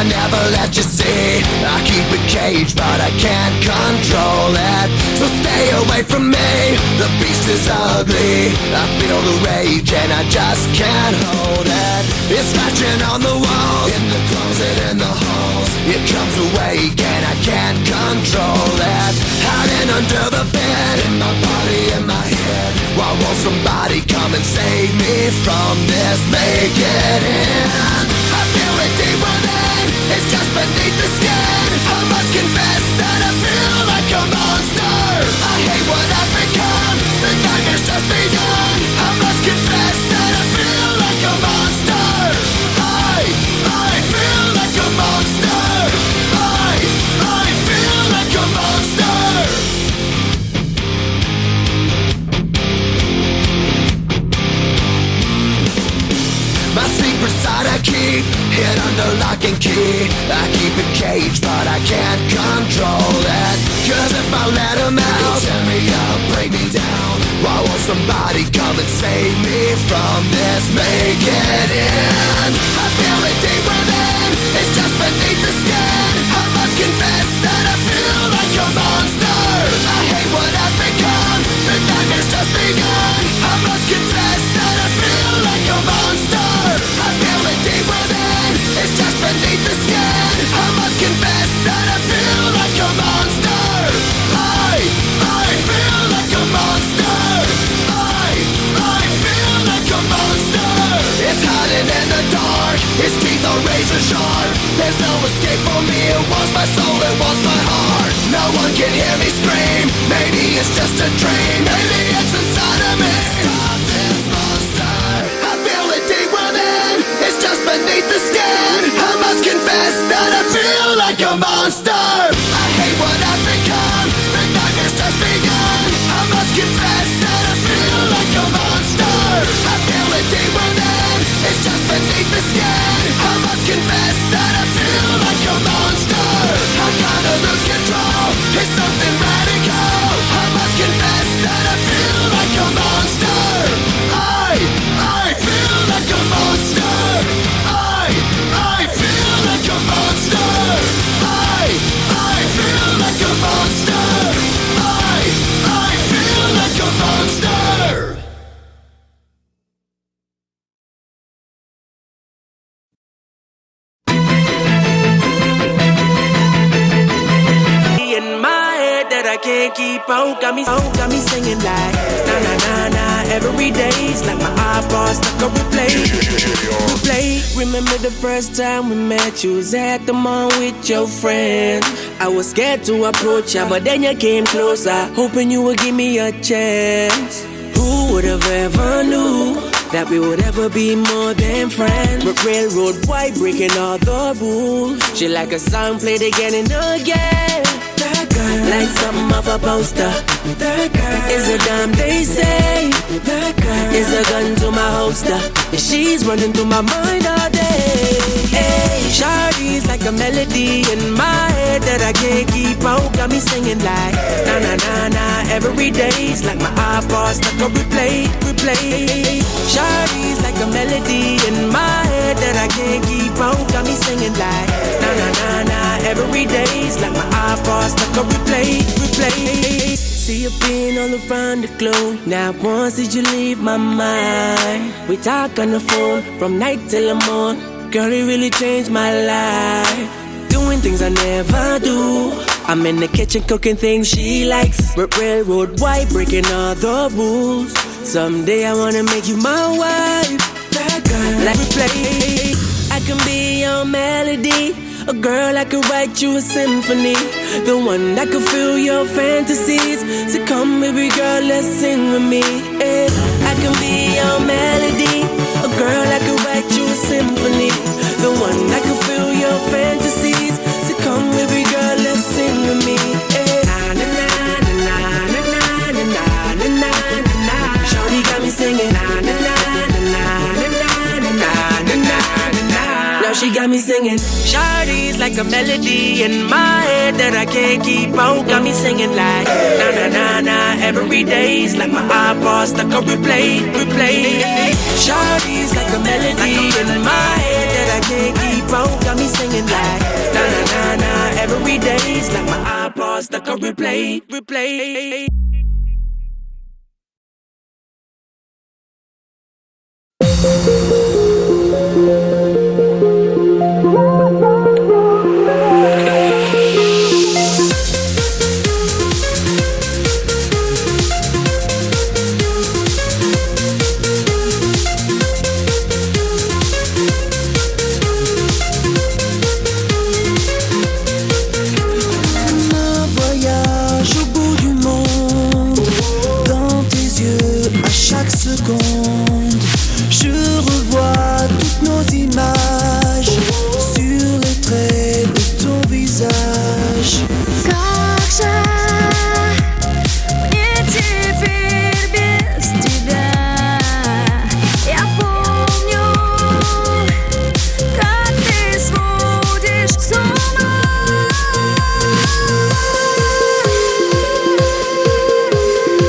never let you see. I keep it caged, but I can't control it. So stay away from me, the beast is ugly. I feel the rage and I just can't hold it. It's scratching on the walls, in the closet, in the halls. It comes awake and I can't control it. Hiding under the bed, in my body, in my head. Why won't somebody come and save me from this? Make it end. I feel it deep within, it's just beneath the skin. I must confess that I feel like a monster. I hate what I've become, the nightmare's just begun. I must confess that I feel like a monster. I feel like a monster. I feel like a monster. My secret side I keep hid under lock and key. I keep it caged, but I can't control it. Cause if I let him out, he'll tear me up, break me down. Why won't somebody come and save me from this? Make it end. I feel it deep within, it's just beneath the skin. I must confess that I feel like a monster. I hate what I've become, the nightmare's just begun. I must confess that I feel like a monster. I feel it deep within, it's just beneath the skin. I must confess that I feel like a monster. I feel like a monster. I feel like a monster. It's hiding in the dark, its teeth are razor sharp. There's no escape for me, it wants my soul, it wants my heart. No one can hear me scream, maybe it's just a dream. Maybe it's inside of me. Stop this monster. I feel it deep within, it's just beneath the skin. I must confess that I feel like a monster. I hate what I've become, the nightmare's just begun. I must confess that I feel like a monster. I feel it deep within, it's just beneath the skin. I must confess that I feel like a monster. I gotta lose control, it's something radical. I must confess that I feel like a monster. I feel like a monster. I feel like a monster. I feel like a monster. I feel like a monster. In my head that I can't keep out, got me singing like na na na na. Every day's like my iPod stuck on replay. Remember the first time we met, you was at the mall with your friend. I was scared to approach ya, but then you came closer, hoping you would give me a chance. Who would have ever knew that we would ever be more than friends? But railroad white breaking all the rules. She like a song played again and again. That girl, like something off a poster. That girl is a dime, they say. That girl is a gun to my holster. And she's running through my mind all day. Hey, shawty's like a melody in my head that I can't keep out. Got me singing like na na na na. Every day's like my iPod stuck on replay. Shawty's like a melody in my head that I can't keep out. Got me singing like na na na na. Every day's like my iPod stuck on replay. See you being all around the globe. Not once did you leave my mind. We talk on the phone from night till the morning. Girl, it really changed my life. Doing things I never do. I'm in the kitchen cooking things she likes. Railroad white breaking all the rules. Someday I wanna make you my wife. That girl, like replay. I can be your melody. A girl that could write you a symphony. The one that could fill your fantasies. So come baby girl, let's sing with me. Yeah. I can be your melody. A girl that could write you a symphony. The one that could fill your fantasies. So come baby girl, let's sing with me. Yeah. Na na na na na na na na na na. Shawty got me singing. Na na na na na na na na na. Now she got me singing. Shawty's like a melody in my head that I can't keep out. Got me singing like na na na na. Every day's like my iPod stuck on replay. Shawty's like a melody in my head that I can't keep keep on, got me singing like na na na na. Every day's like my iPod stuck on replay, replay. Je revois toutes nos images sur les traits de ton visage. Как же мне теперь без тебя? Я помню, как ты сводишь с ума.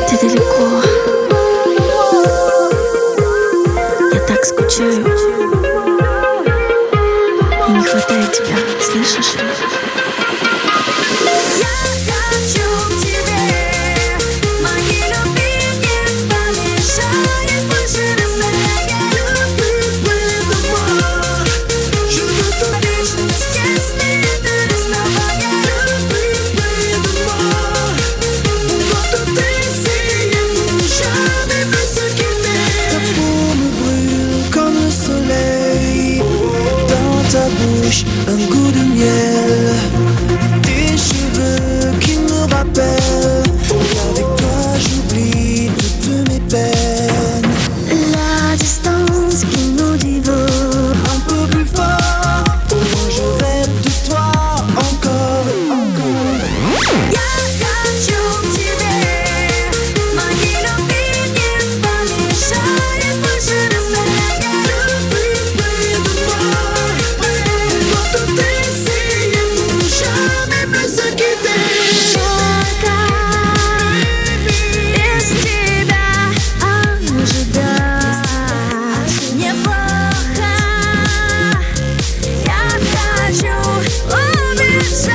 Ты далеко. Скучаю и не хватает тебя, слышишь? Я хочу к тебе, моей любви не помешает больше расстояние. Je veux ta вечность, если это расставание. Pour toi tout essayer, jamais plus se quitter. Ta peau me brûle comme le soleil. Dans ta bouche, un goût de miel. Tes cheveux qui me rappellent qu'avec toi j'oublie toutes mes peines. La distance qui nous dévore Un peu plus fort, moi je rêve de toi encore et encore. Я хочу к тебе, моей любви не помешает больше расстояние. Pour tout essayer, jamais plus se quitter. Жарко без тебя ожидать неплохо. Я хочу убежать.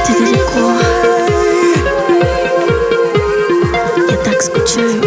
Ты далеко. Я так скучаю